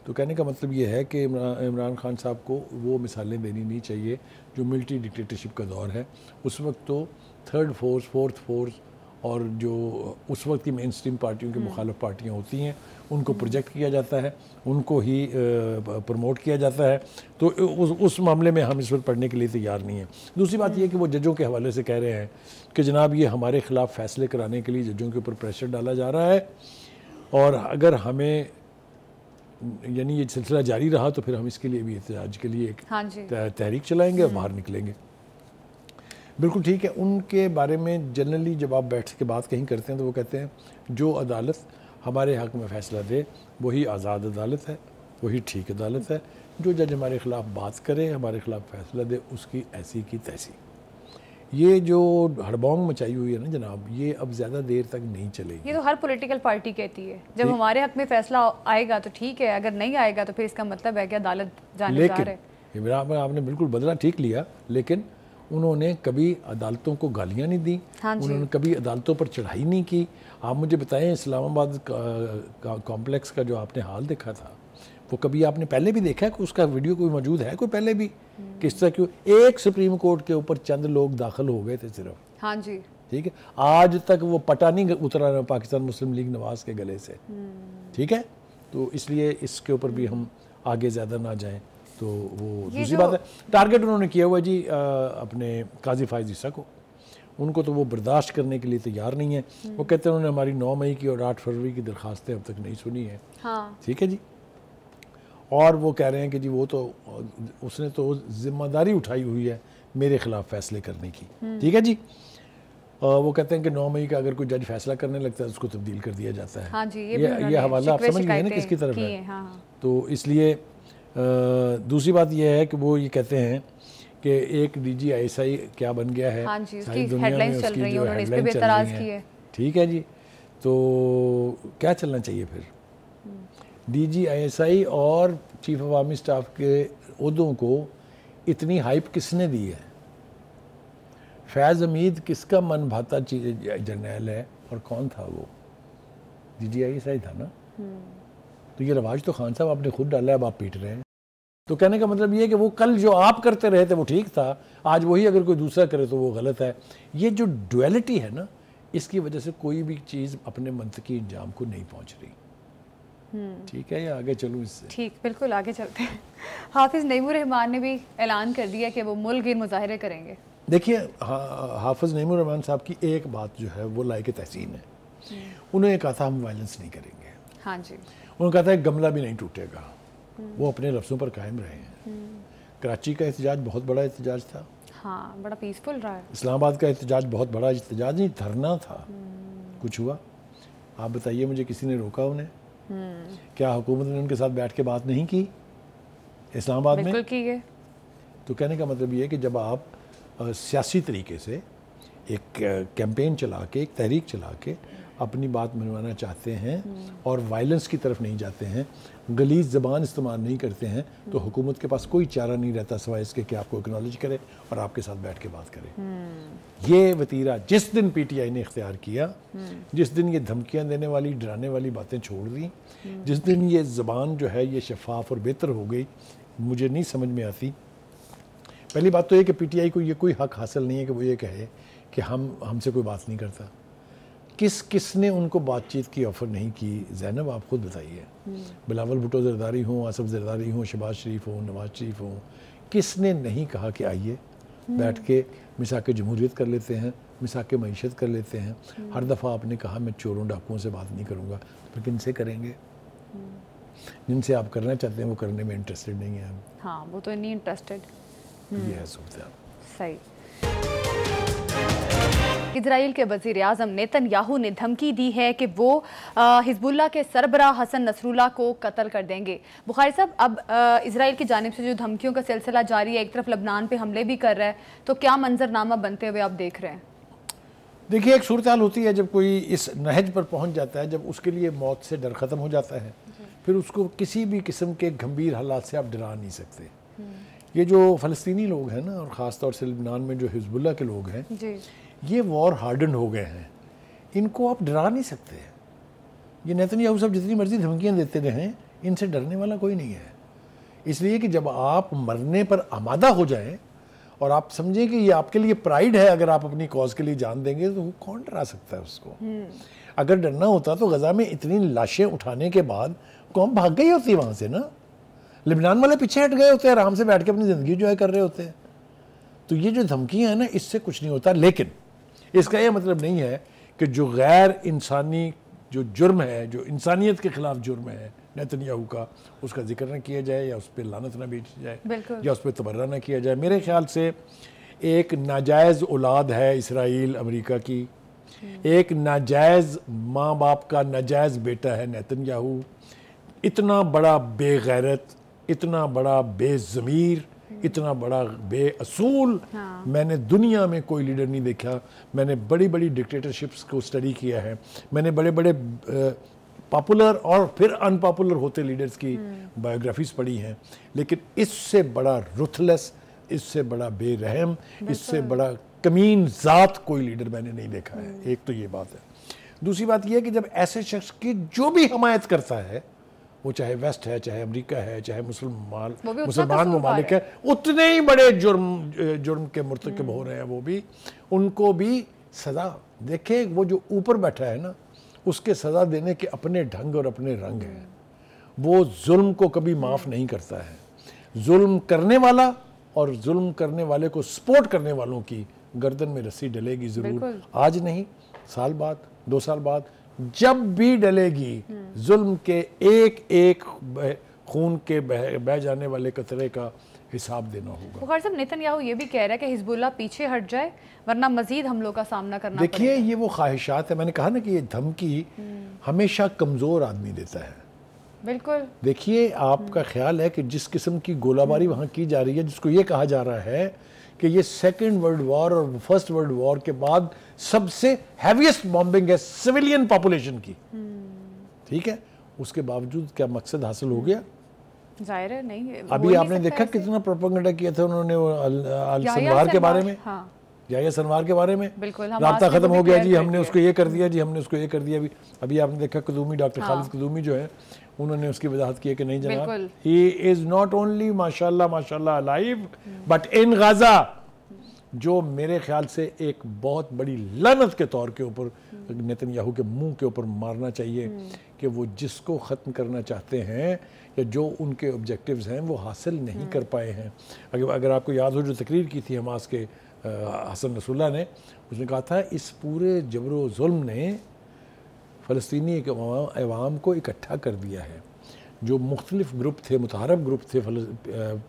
تو کہنے کا مطلب یہ ہے کہ عمران خان صاحب کو وہ مثالیں دینی نہیں چاہیے جو ملٹری ڈکٹیٹرشپ کا دور ہے. اس وقت تو 3rd فورس 4th فورس اور جو اس وقت کی مین اسٹریم پارٹیوں کی مخالف پارٹیاں ہوتی ہیں ان کو پروجیکٹ کیا جاتا ہے، ان کو ہی پروموٹ کیا جاتا ہے. تو اس معاملے میں ہم اس وقت پڑھنے کے لیے تیار نہیں ہیں. دوسری بات یہ کہ وہ ججوں کے حوالے سے کہہ رہے ہیں کہ جناب یہ ہمارے خلاف فیصلے کرانے کے لیے ججوں کے اوپر پریشر ڈالا جا رہا ہے، اور اگر ہمیں یعنی یہ سلسلہ جاری رہا تو پھر ہم اس کے لیے بھی احتجاج کے لیے ایک تحریک چلائیں گے اور باہر نکلیں گے. بالکل ٹھیک ہے. ان کے بارے میں جنرلی جب آپ بیٹھ کے بات کہیں کرتے ہیں تو وہ کہتے ہیں جو عدالت ہمارے حق میں فیصلہ دے وہی آزاد عدالت ہے، وہی ٹھیک عدالت ہے. جو جج ہمارے خلاف بات کرے، ہمارے خلاف فیصلہ دے، اس کی ایسی کی تیسی. یہ جو ہڑبونگ مچائی ہوئی ہے نا جناب، یہ اب زیادہ دیر تک نہیں چلے گی. یہ تو ہر پولیٹیکل پارٹی کہتی ہے جب ہمارے حق میں فیصلہ آئے گا تو ٹھیک ہے، اگر نہیں آئے گا تو پھر اس کا مطلب ہے کہ عدالت جانبدار ہے. لیکن آپ نے بالکل بدلہ ٹھیک لیا، لیکن انہوں نے کبھی عدالتوں کو گالیاں نہیں دیں، انہوں نے کبھی عدالتوں پر چڑھائی نہیں کی. آپ مجھے بتائیں اسلام آباد کمپلیکس کا جو آپ نے حال دیکھا تھا، وہ کبھی آپ نے پہلے بھی دیکھا ہے کہ اس کا ویڈیو کوئی موجود ہے کوئی پہلے بھی؟ کس طرح کیوں ایک سپریم کورٹ کے اوپر چند لوگ داخل ہو گئے تھے صرف. ہاں جی ٹھیک ہے، آج تک وہ پٹا نہیں اترا پاکستان مسلم لیگ نواز کے گلے سے. ٹھیک ہے، تو اس لیے اس کے اوپر بھی ہم آگے زیادہ نہ جائیں. تو وہ دوسری بات ہے. ٹارگٹ انہوں نے کیا ہوا جی اپنے قاضی فائز عیسیٰ کو. ان کو تو وہ برداشت کرنے کے لیے تیار نہیں ہے. وہ کہتے ہیں انہوں نے ہماری 9 مئی کی اور 8 فروری کی درخواستیں اب تک نہیں سنی ہیں. ٹھیک ہے جی. اور وہ کہہ رہے ہیں کہ جی وہ تو اس نے تو ذمہ داری اٹھائی ہوئی ہے میرے خلاف فیصلے کرنے کی. ٹھیک ہے جی. وہ کہتے ہیں کہ 9 مئی کا اگر کوئی جج فیصلہ کرنے لگتا ہے اس کو تبدیل کر دیا جاتا ہے. یہ حوالہ آپ سمجھ گئے نا کس کی طرف ہے. تو اس لیے دوسری بات یہ ہے کہ وہ یہ کہتے ہیں کہ ایک DGISI کیا بن گیا ہے ساری دنیا میں، اس کی جو ہیڈ لائن چل رہی ہے. ٹھیک ہے جی. تو کیا چلنا چاہیے پھر؟ DGISI اور چیف آف آرمی اسٹاف کے عہدوں کو اتنی ہائپ کس نے دی ہے؟ فیض حمید کس کا من بھاتا جرنیل ہے اور کون تھا وہ؟ DGISI تھا نا. تو یہ رواج تو خان صاحب آپ نے خود ڈالا ہے، اب آپ پیٹ رہے ہیں. تو کہنے کا مطلب یہ ہے کہ وہ کل جو آپ کرتے رہے تھے وہ ٹھیک تھا، آج وہی اگر کوئی دوسرا کرے تو وہ غلط ہے. یہ جو ڈویلٹی ہے نا، اس کی وجہ سے کوئی بھی چیز اپنے منطقی انجام کو نہیں پہنچ رہی. ٹھیک ہے، یا آگے چلوں اس سے؟ ٹھیک، بالکل آگے چلتے ہیں. حافظ نعیم الرحمان نے بھی اعلان کر دیا کہ وہ ملک گیر مظاہرے کریں گے. دیکھیے حافظ نعیم الرحمان صاحب کی ایک بات جو ہے وہ لائق تحسین ہے. انہوں نے کہا تھا ہم وائلنس نہیں کریں گے. ہاں جی. انہوں نے کہا تھا گملہ بھی نہیں ٹوٹے گا. وہ اپنے لفظوں پر قائم رہے ہیں. کراچی کا احتجاج بہت بڑا احتجاج تھا. ہاں، بڑا پیسفل رہا ہے. اسلام آباد کا احتجاج بہت بڑا احتجاج نہیں، دھرنا تھا. کچھ ہوا؟ آپ بتائیے مجھے، کسی نے روکا انہیں؟ کیا حکومت نے ان کے ساتھ بیٹھ کے بات نہیں کی اسلام آباد میں؟ بالکل کی ہے. تو کہنے کا مطلب یہ ہے کہ جب آپ سیاسی طریقے سے ایک کیمپین چلا کے، ایک تحریک چلا کے اپنی بات منوانا چاہتے ہیں اور وائلنس کی طرف نہیں جاتے ہیں، غلیظ زبان استعمال نہیں کرتے ہیں، تو حکومت کے پاس کوئی چارہ نہیں رہتا سوائے اس کے کہ آپ کو اکنالج کرے اور آپ کے ساتھ بیٹھ کے بات کرے. یہ وتیرہ جس دن PTI نے اختیار کیا، جس دن یہ دھمکیاں دینے والی ڈرانے والی باتیں چھوڑ دیں، جس دن یہ زبان جو ہے یہ شفاف اور بہتر ہو گئی، مجھے نہیں سمجھ میں آتی. پہلی بات تو یہ کہ PTI کو یہ کوئی حق حاصل نہیں ہے کہ وہ یہ کہے کہ ہم سے کوئی بات نہیں کرتا. کس نے ان کو بات چیت کی آفر نہیں کی؟ زینب آپ خود بتائیے. بلاول بھٹو زرداری ہوں، آصف زرداری ہوں، شہباز شریف ہوں، نواز شریف ہوں، کس نے نہیں کہا کہ آئیے بیٹھ کے میثاق جمہوریت کر لیتے ہیں، میثاق معیشت کر لیتے ہیں؟ ہر دفعہ آپ نے کہا میں چوروں ڈاکوؤں سے بات نہیں کروں گا، تو کن سے کریں گے؟ جن سے آپ کرنا چاہتے ہیں وہ کرنے میں انٹرسٹڈ نہیں ہیں. ہاں وہ تو نہیں انٹرسٹڈ. یہ ہے صورتحال. صحیح. اسرائیل کے وزیر اعظم نیتن یاہو نے دھمکی دی ہے کہ وہ حزب اللہ کے سربراہ حسن نصر اللہ کو قتل کر دیں گے. بخاری صاحب، اب اسرائیل کی جانب سے جو دھمکیوں کا سلسلہ جاری ہے، ایک طرف لبنان پہ حملے بھی کر رہا ہے، تو کیا منظرنامہ بنتے ہوئے آپ دیکھ رہے ہیں؟ دیکھیے، ایک صورتحال ہوتی ہے جب کوئی اس نہج پر پہنچ جاتا ہے، جب اس کے لیے موت سے ڈر ختم ہو جاتا ہے، پھر اس کو کسی بھی قسم کے گھمبیر حالات سے آپ ڈرا نہیں سکتے. یہ جو فلسطینی لوگ ہیں نا، اور خاص طور سے لبنان میں جو حزب اللہ کے لوگ ہیں، یہ وار ہارڈنڈ ہو گئے ہیں، ان کو آپ ڈرا نہیں سکتے. یہ نیتن یاہو صاحب جتنی مرضی دھمکیاں دیتے رہیں، ان سے ڈرنے والا کوئی نہیں ہے. اس لیے کہ جب آپ مرنے پر آمادہ ہو جائیں اور آپ سمجھیں کہ یہ آپ کے لیے پرائیڈ ہے، اگر آپ اپنی کاز کے لیے جان دیں گے تو کون ڈرا سکتا ہے اس کو؟ اگر ڈرنا ہوتا تو غزہ میں اتنی لاشیں اٹھانے کے بعد قوم بھاگ گئی ہوتی وہاں سے نا. لبنان والے پیچھے ہٹ گئے ہوتے ہیں، آرام سے بیٹھ کے اپنی زندگی جو ہے کر رہے ہوتے ہیں. تو یہ جو دھمکیاں ہیں نا، اس سے کچھ نہیں ہوتا. لیکن اس کا یہ مطلب نہیں ہے کہ جو غیر انسانی جو جرم ہے، جو انسانیت کے خلاف جرم ہے نیتن یاہو کا، اس کا ذکر نہ کیا جائے، یا اس پہ لعنت نہ بھیجی جائے، یا اس پہ تبرہ نہ کیا جائے. میرے خیال سے ایک ناجائز اولاد ہے اسرائیل امریکہ کی، ایک ناجائز ماں باپ کا ناجائز بیٹا ہے نیتن یاہو. اتنا بڑا بے غیرت، اتنا بڑا بے ضمیر، اتنا بڑا بے اصول میں نے دنیا میں کوئی لیڈر نہیں دیکھا. میں نے بڑی بڑی ڈکٹیٹرشپس کو اسٹڈی کیا ہے، میں نے بڑے بڑے پاپولر اور پھر ان پاپولر ہوتے لیڈرز کی بایوگرافیز پڑھی ہیں، لیکن اس سے بڑا رتھلیس، اس سے بڑا بے رحم، اس سے بڑا کمین ذات کوئی لیڈر میں نے نہیں دیکھا ہے. ایک تو یہ بات ہے. دوسری بات یہ ہے کہ جب ایسے شخص کی جو بھی حمایت کرتا ہے، وہ چاہے ویسٹ ہے، چاہے امریکہ ہے، چاہے مسلمان ممالک ہے، اتنے ہی بڑے جرم کے مرتکب ہو رہے ہیں. وہ بھی، ان کو بھی سزا دیکھیں. وہ جو اوپر بیٹھا ہے نا، اس کے سزا دینے کے اپنے ڈھنگ اور اپنے رنگ ہیں. وہ ظلم کو کبھی معاف نہیں کرتا ہے. ظلم کرنے والا اور ظلم کرنے والے کو سپورٹ کرنے والوں کی گردن میں رسی ڈلے گی ضرور. آج نہیں، سال بعد، 2 سال بعد، جب بھی ڈلے گی. ظلم کے ایک ایک خون کے بہ جانے والے قطرے کا حساب دینا ہوگا. بخاری صاحب، نیتن یاہو یہ بھی کہہ رہا ہے کہ حزب اللہ پیچھے ہٹ جائے ورنہ مزید حملوں کا سامنا کرنا پڑے گا. دیکھیے، یہ وہ خواہشات ہے. میں نے کہا نا کہ یہ دھمکی ہمیشہ کمزور آدمی دیتا ہے. بالکل. دیکھیے، آپ کا خیال ہے کہ جس قسم کی گولہ باری وہاں کی جا رہی ہے، جس کو یہ کہا جا رہا ہے کہ یہ سیکنڈ ورلڈ وار اور فرسٹ ورلڈ وار کے بعد سب سے ہیویسٹ بامبنگ ہے سویلین پاپولیشن کی. ٹھیک ہے، اس کے باوجود کیا مقصد حاصل ہو گیا؟ ظاہر ہے نہیں. ابھی آپ نے دیکھا کتنا پروپیگنڈا کیا تھا انہوں نے سنوار کے بارے میں، یحییٰ سنوار کے بارے میں. رابطہ ختم ہو گیا جی، ہم نے اس کو یہ کر دیا جی، ہم نے اس کو یہ کر دیا. ابھی آپ نے دیکھا قدومی، ڈاکٹر خالد قدومی جو ہے، انہوں نے اس کی وضاحت کی ہے کہ نہیں جناب، ہی از ناٹ اونلی ماشاءاللہ الائیو بٹ ان غزہ. جو میرے خیال سے ایک بہت بڑی لعنت کے طور کے اوپر نیتن یاہو کے منہ کے اوپر مارنا چاہیے کہ وہ جس کو ختم کرنا چاہتے ہیں یا جو ان کے آبجیکٹیوز ہیں وہ حاصل نہیں کر پائے ہیں. اگر آپ کو یاد ہو جو تقریر کی تھی حماس کے حسن نصر اللہ نے، اس نے کہا تھا اس پورے جبر و ظلم نے فلسطینی عوام کو اکٹھا کر دیا ہے. جو مختلف گروپ تھے، متحارب گروپ تھے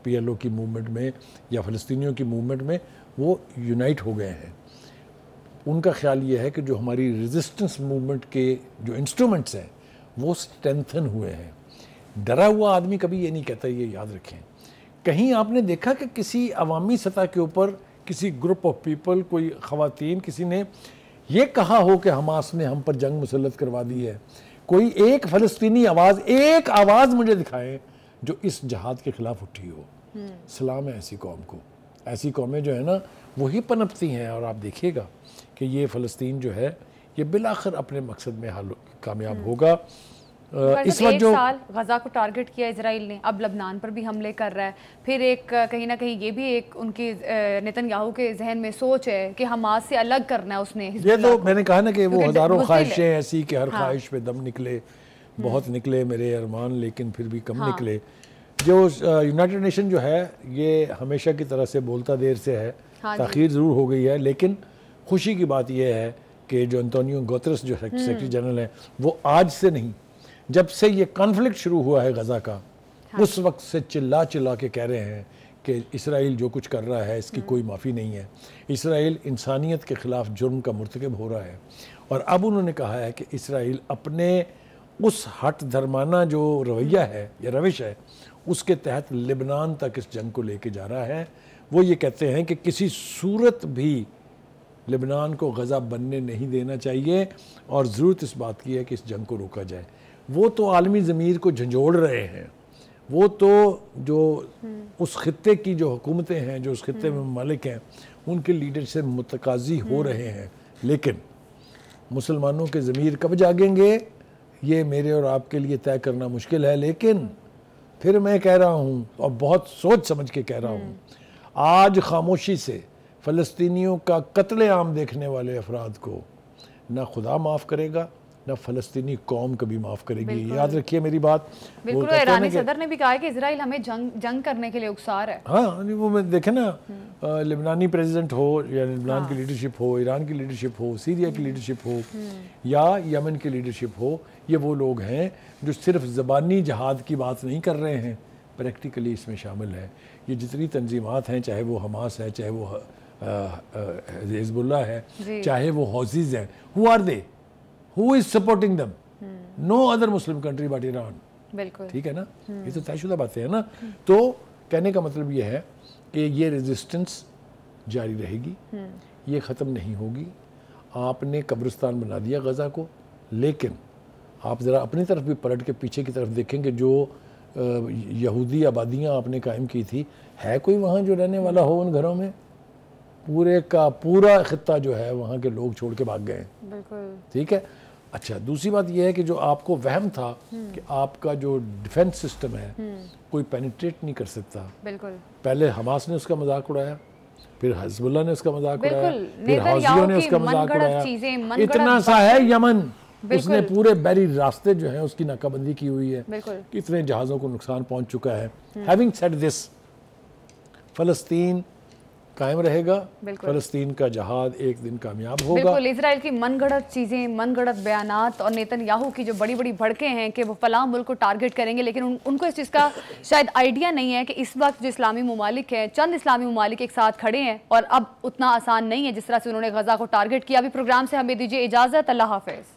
پی ایل او کی موومنٹ میں یا فلسطینیوں کی موومنٹ میں، وہ یونائٹ ہو گئے ہیں. ان کا خیال یہ ہے کہ جو ہماری ریزسٹنس موومنٹ کے جو انسٹرومنٹس ہیں وہ اسٹرینتھن ہوئے ہیں. ڈرا ہوا آدمی کبھی یہ نہیں کہتا، یہ یاد رکھیں. کہیں آپ نے دیکھا کہ کسی عوامی سطح کے اوپر کسی گروپ آف پیپل، کوئی خواتین، کسی نے یہ کہا ہو کہ حماس نے ہم پر جنگ مسلط کروا دی ہے؟ کوئی ایک فلسطینی آواز، ایک آواز مجھے دکھائیں جو اس جہاد کے خلاف اٹھی ہو. سلام ہے ایسی قوم کو. ایسی قومیں جو ہے نا وہی پنپتی ہیں. اور آپ دیکھیے گا کہ یہ فلسطین جو ہے یہ بالآخر اپنے مقصد میں کامیاب ہوگا. اس وقت جو سال غزہ کو ٹارگٹ کیا اسرائیل نے، اب لبنان پر بھی حملے کر رہا ہے، پھر ایک کہیں نہ کہیں یہ بھی ایک ان کی نیتن یاہو کے ذہن میں سوچ ہے کہ حماس سے الگ کرنا ہے اس نے. یہ تو میں نے کہا نا کہ وہ ہزاروں خواہشیں ایسی کہ ہر خواہش پہ دم نکلے، بہت نکلے میرے ارمان لیکن پھر بھی کم نکلے. جو یونائٹڈ نیشن جو ہے یہ ہمیشہ کی طرح سے بولتا دیر سے ہے، تاخیر ضرور ہو گئی ہے، لیکن خوشی کی بات یہ ہے کہ جو انتونیو گوترس جو سیکرٹری جنرل ہیں وہ آج سے نہیں، جب سے یہ کانفلکٹ شروع ہوا ہے غزہ کا اس وقت سے چلا چلا کے کہہ رہے ہیں کہ اسرائیل جو کچھ کر رہا ہے اس کی کوئی معافی نہیں ہے، اسرائیل انسانیت کے خلاف جرم کا مرتکب ہو رہا ہے. اور اب انہوں نے کہا ہے کہ اسرائیل اپنے اس ہٹ دھرمانہ جو رویہ ہے یا روش ہے اس کے تحت لبنان تک اس جنگ کو لے کے جا رہا ہے. وہ یہ کہتے ہیں کہ کسی صورت بھی لبنان کو غزہ بننے نہیں دینا چاہیے اور ضرورت اس بات کی ہے کہ اس جنگ کو روکا جائے. وہ تو عالمی ضمیر کو جھنجھوڑ رہے ہیں، وہ تو جو اس خطے کی جو حکومتیں ہیں، جو اس خطے میں ممالک ہیں، ان کے لیڈر سے متقاضی ہو رہے ہیں، لیکن مسلمانوں کے ضمیر کب جاگیں گے یہ میرے اور آپ کے لیے طے کرنا مشکل ہے. لیکن پھر میں کہہ رہا ہوں اور بہت سوچ سمجھ کے کہہ رہا ہوں، آج خاموشی سے فلسطینیوں کا قتل عام دیکھنے والے افراد کو نہ خدا معاف کرے گا نہ فلسطینی قوم کبھی معاف کرے گی. یاد رکھیے میری بات. بالکل ایرانی صدر نے بھی کہا ہے کہ اسرائیل ہمیں جنگ کرنے کے لیے اکسار ہے. ہاں وہ دیکھیں نا، لبنانی پریزیڈنٹ ہو یا لبنان کی لیڈرشپ ہو، ایران کی لیڈرشپ ہو، سیریا کی لیڈرشپ ہو یا یمن کی لیڈرشپ ہو، یہ وہ لوگ ہیں جو صرف زبانی جہاد کی بات نہیں کر رہے ہیں، پریکٹیکلی اس میں شامل ہیں. یہ جتنی تنظیمات ہیں، چاہے وہ حماس ہے، چاہے وہ حزب اللہ ہے، چاہے وہ حوثیز ہیں، who are they? Who is supporting them? No other Muslim country but Iran. بالکل ٹھیک ہے نا، یہ تو طے شدہ باتیں ہیں نا. تو کہنے کا مطلب یہ ہے کہ یہ ریزسٹنس جاری رہے گی، یہ ختم نہیں ہوگی. آپ نے قبرستان بنا دیا غزہ کو، لیکن آپ ذرا اپنی طرف بھی پلٹ کے پیچھے کی طرف دیکھیں کہ جو یہودی آبادیاں آپ نے قائم کی تھی، ہے کوئی وہاں جو رہنے والا ہو ان گھروں میں؟ پورے کا پورا خطہ جو ہے وہاں کے لوگ چھوڑ کے بھاگ گئے ہیں. بالکل ٹھیک ہے. اچھا دوسری بات یہ ہے کہ جو آپ کو وہم تھا کہ آپ کا جو ڈیفنس سسٹم ہے کوئی پینیٹریٹ نہیں کر سکتا، بالکل پہلے حماس نے اس کا مذاق اڑایا، پھر حزب اللہ نے اس کا مذاق اڑایا، پھر نیتن حوثیوں یاہو نے اس کی کا مذاق من اڑایا. گھڑت چیزیں، من اتنا گھڑت سا ہے یمن، اس نے بالکل پورے بحری راستے جو ہیں اس کی ناکہ بندی کی ہوئی ہے، بالکل کتنے جہازوں کو نقصان پہنچ چکا ہے. ہیونگ سیڈ دس، فلسطین قائم رہے گا، فلسطین کا جہاد ایک دن کامیاب ہوگا. بالکل اسرائیل کی من گھڑت چیزیں، من گھڑت بیانات اور نیتن یاہو کی جو بڑی بڑی بھڑکیں ہیں کہ وہ فلاں ملک کو ٹارگٹ کریں گے، لیکن ان کو اس چیز کا شاید آئیڈیا نہیں ہے کہ اس وقت جو اسلامی ممالک ہیں، چند اسلامی ممالک ایک ساتھ کھڑے ہیں اور اب اتنا آسان نہیں ہے جس طرح سے انہوں نے غزہ کو ٹارگٹ کیا. ابھی پروگرام سے ہمیں دیجیے اجازت. اللہ حافظ.